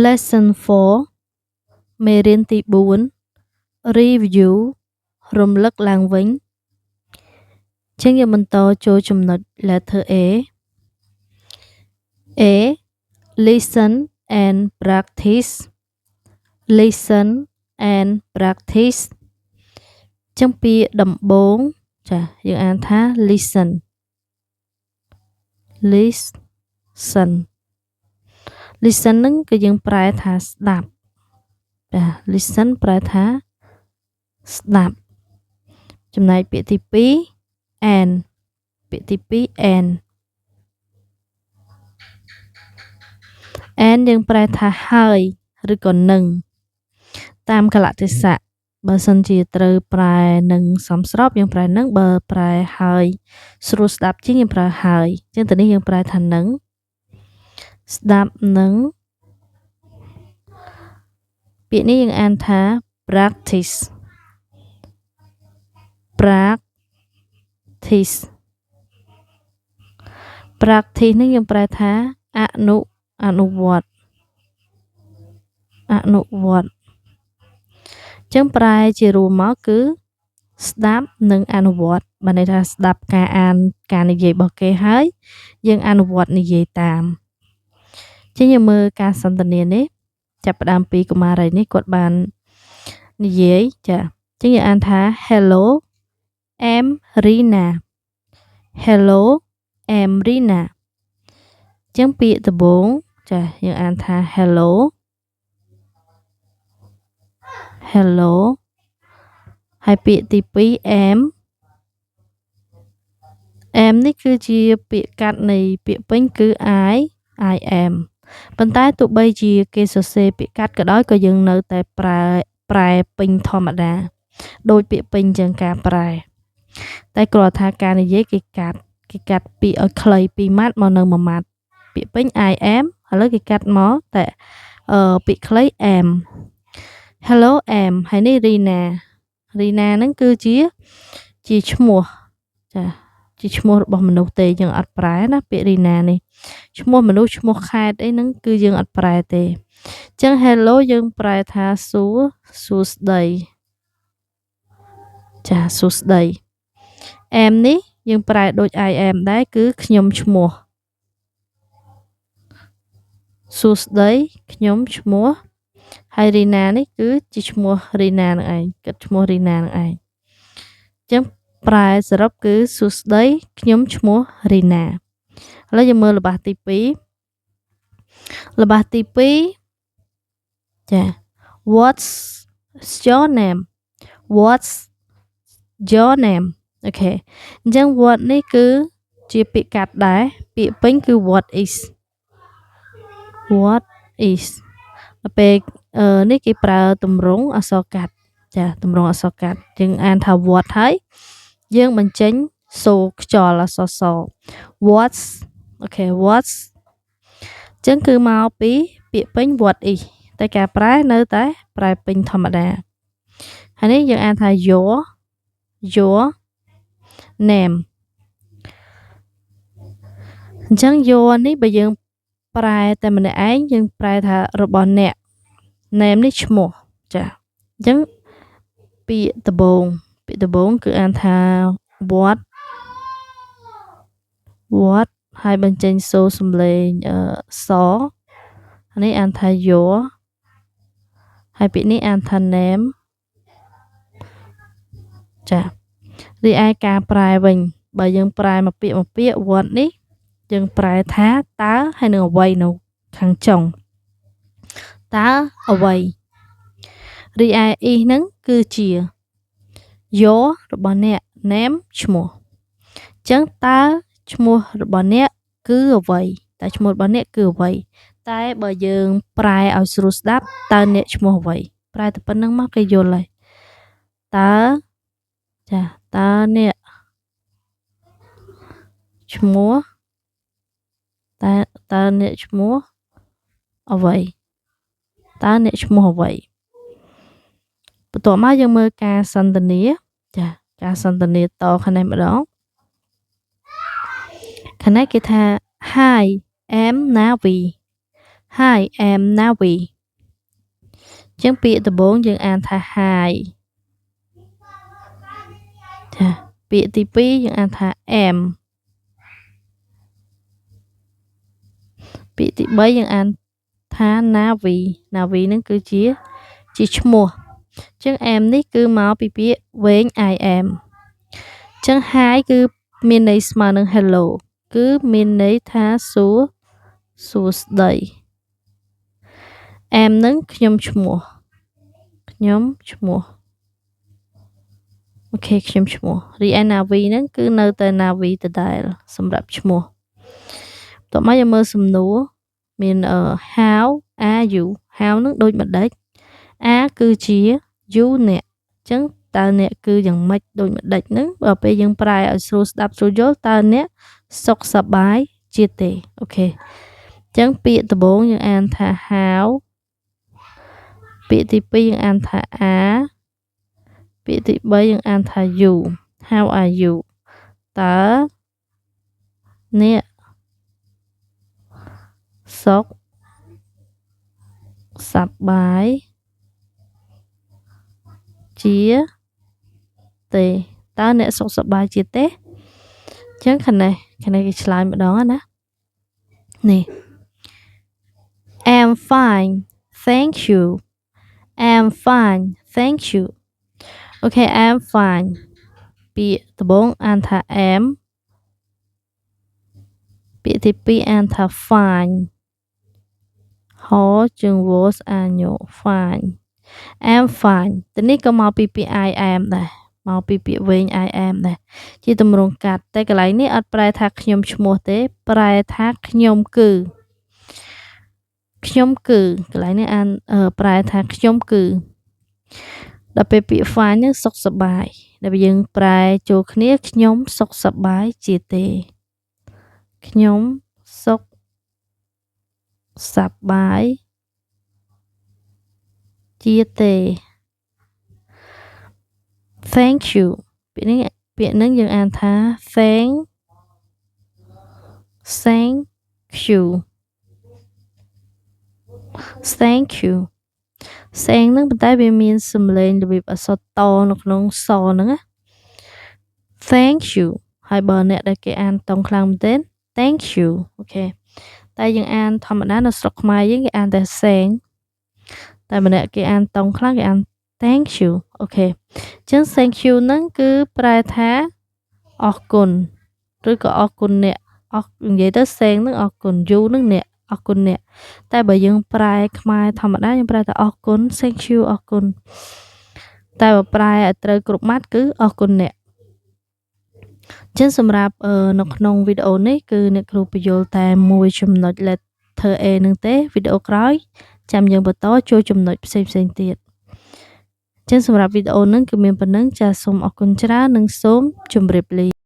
Lesson 4 មេរៀនទី4 Review រំលឹកឡើងវិញចឹងយើងបន្តចូលចំណុច Letter A Listen and practice Listen and practice ចឹងពាក្យដំបូងចាយើងអានថា Listen Listen ហ្នឹងគឺយើងប្រែថាស្ដាប់ចា listen ប្រែថាស្ដាប់ចំណែកពាក្យទី2 and ពាក្យទី2 and យើងប្រែថាហើយឬក៏នឹងតាមកលៈទេសៈបើសិនជាត្រូវប្រែនឹងសមស្របយើងប្រែនឹងបើប្រែហើយស្រួលស្ដាប់ជាងយើងប្រើហើយចឹងទៅនេះយើងប្រែថានឹងស្ដាប់នឹងពាក្យនេះយើងអានថា practice practice នេះយើងប្រែថាអនុវត្តចឹងប្រែជារួមមកគឺស្ដាប់និងអនុវត្តបានន័យថាស្ដាប់ការអានការនិយាយរបស់គេហើយយើងអនុវត្តនិយាយតាមចឹងយើងមើលការសន្ទនានេះចាប់ផ្ដើមពីកុមារីនេះគាត់បាននិយាយចាចឹងយើងអានថា Hello I'm Rina Hello I'm Rina ចឹងពាក្យដំបូងចាយើងអានថា Hello ហើយពាក្យទី2 am នេះគឺជាពាក្យកាត់នៃពាក្យពេញគឺ I am ប៉ុន្តែទោះបីជាគេសរសេរពាក្យកាត់ក៏ដោយក៏យើងនៅតែប្រែពេញធម្មតាដោយពាក្យពេញចឹងការប្រែតែគ្រាន់ថាការនិយាយគេកាត់ពាក្យឲ្យខ្លី2ម៉ាត់មកនៅ1ម៉ាត់ពាក្យពេញ I am ឥឡូវគេកាត់មកតែពាក្យខ្លី am Hello am ហើយនេះ Rina ហ្នឹងគឺជាឈ្មោះចាជាឈ្មោះរបស់មនុស្សទេយើងអត់ប្រែណាពាក្យ Rina នេះឈ្មោះមនុស្សឈ្មោះខេត្តអីហ្នឹងគឺយើងអត់ប្រែទេអញ្ចឹង Hello យើងប្រែថាសួស្ដីចាសួស្ដី am នេះយើងប្រែដូច I am ដែរគឺខ្ញុំឈ្មោះសួស្ដីខ្ញុំឈ្មោះហើយ Rina នេះគឺជាឈ្មោះ Rina នឹងឯងគិតឈ្មោះ Rina នឹងឯងអញ្ចឹងប្រែសរុបគឺសួស្ដីខ្ញុំឈ្មោះ Rina ឥឡូវយើងមើលល្បះទី2ចា What's your name អូខេអញ្ចឹង what នេះគឺជាពាក្យកាត់ដែរពាក្យពេញគឺ what is ដល់ពេលនេះគេប្រើទម្រង់អក្សរកាត់ចាទម្រង់អក្សរកាត់យើងអានថា what ហើយយើងបញ្ចេញសូរខ្យល់អក្សរស what's អូខេ what's ចឹងគឺមកពីពាក្យពេញ what is តែការប្រែនៅតែប្រែពេញធម្មតាហើយនេះយើងអានថា your name អញ្ចឹង your នេះបើយើងប្រែតែម្នាក់ឯងយើងប្រែថារបស់អ្នក name នេះឈ្មោះចាអញ្ចឹងពាក្យដំបូងគឺអានថា what ហើយបញ្ចេញសូរសំឡេងសនេះអានថា your ហើយពាក្យនេះអានថា name ចារីឯការប្រែវិញបើយើងប្រែមកពាក្យ what នេះយើងប្រែថាតើហើយនឹងអ្វីនៅខាងចុងតើអ្វីរីឯ is ហ្នឹងគឺជា your របស់អ្នក name ឈ្មោះអញ្ចឹងតើឈ្មោះរបស់អ្នកគឺអ្វីតែបើយើងប្រែឲ្យស្រួលស្ដាប់តើអ្នកឈ្មោះអ្វីប្រែតែប៉ុណ្្នឹងមកគេយល់ហើយតើអ្នកឈ្មោះតើអ្នកឈ្មោះអ្វីបន្ទាប់មកយើងមើលការសន្ទនាចាការសន្ទនាតខាងនេះម្ដងខាងនេះគេថា Hi I'm Navi Hi I'm Navi ចឹងពាក្យដំបូងយើងអានថា Hi ចាពាក្យទី2យើងអានថា am ពាក្យទី3យើងអានថា Navi ហ្នឹងគឺជាឈ្មោះចឹង am នេះគឺមកពីពាក្យវែង I am ចឹង Hi គឺមានន័យស្មើនឹង Hello គឺមានន័យថាសួស្តី am នឹងខ្ញុំឈ្មោះអូខេខ្ញុំឈ្មោះរីឯ Navi ហ្នឹងគឺនៅតែ Navi ដដែលសម្រាប់ឈ្មោះតោះមកយើងមើលសំណួរមាន how are you how ហ្នឹងដូចម្ដេច are គឺជា you អ្នកអញ្ចឹងតើអ្នកគឺយ៉ាងម៉េចដូចម្ដេចហ្នឹងបើពេលយើងប្រែឲ្យស្រួលស្ដាប់ស្រួលយល់តើអ្នកសុខសប្បាយជាទេអូខេអញ្ចឹងពាក្យដំបូងយើងអានថា how ពាក្យទី2យើងអានថា are ពាក្យទី3យើងអានថា you how are you តើអ្នកសុខសប្បាយជាទេតើអ្នកសុខសប្បាយជាទេអញ្ចឹងខាងនេះគេឆ្លើយម្ដងណានេះ I'm fine thank you I'm fine thank you អូខេ I'm fine ពាក្យដំបូងអានថា am ពាក្យទី2អានថា fine ហជាង was អាញ fine I'm fine ទៅនេះក៏មកពីពាក្យ I am ដែរមកពីពាក្យវែង I am ដែរជាទម្រង់កាត់តែកន្លែងនេះអត់ប្រែថាខ្ញុំឈ្មោះទេប្រែថាខ្ញុំគឺកន្លែងនេះអានប្រែថាខ្ញុំគឺដល់ពេលពាក្យ fine ហ្នឹងសុខសប្បាយដល់យើងប្រែចូលគ្នាខ្ញុំសុខសប្បាយជាទេខ្ញុំសុខសប្បាយជាទេ thank you ពាក្យហ្នឹងយើងអានថា thank you thank you ហ្នឹងប៉ុន្តែវាមានសំឡេងរបៀបអក្សរតនៅក្នុងសហ្នឹងណា thank you ហើយបើអ្នកដែលគេអានតង់ខ្លាំងមែនទែន thank you អូខេតែយើងអានធម្មតានៅស្រុកខ្មែរយើងគេអានតែ sang តែម្នាក់គេអានតង់ខ្លាំងគេអាន thank you អូខេអញ្ចឹង thank you ហ្នឹងគឺប្រែថាអរគុណឬក៏អរគុណអ្នកនិយាយទៅ sang ហ្នឹងអរគុណ you ហ្នឹងអ្នកអរគុណអ្នកតែបើយើងប្រែខ្មែរធម្មតាយើងប្រែថាអរគុណ thank you អរគុណតែបើប្រែឲ្យត្រូវគ្រប់ម៉ាត់គឺអរគុណអ្នកអញ្ចឹងសម្រាប់នៅក្នុងវីដេអូនេះគឺអ្នកគ្រូបញ្យល់តែមួយចំណុច letter A ហ្នឹងទេវីដេអូក្រោយចាំយើងបន្តចូលចំណុចផ្សេងទៀតអញ្ចឹងសម្រាប់វីដេអូហ្នឹងគឺមានប៉ុណ្្នឹងចាសសូមអរគុណច្រើននិងសូមជម្រាបលា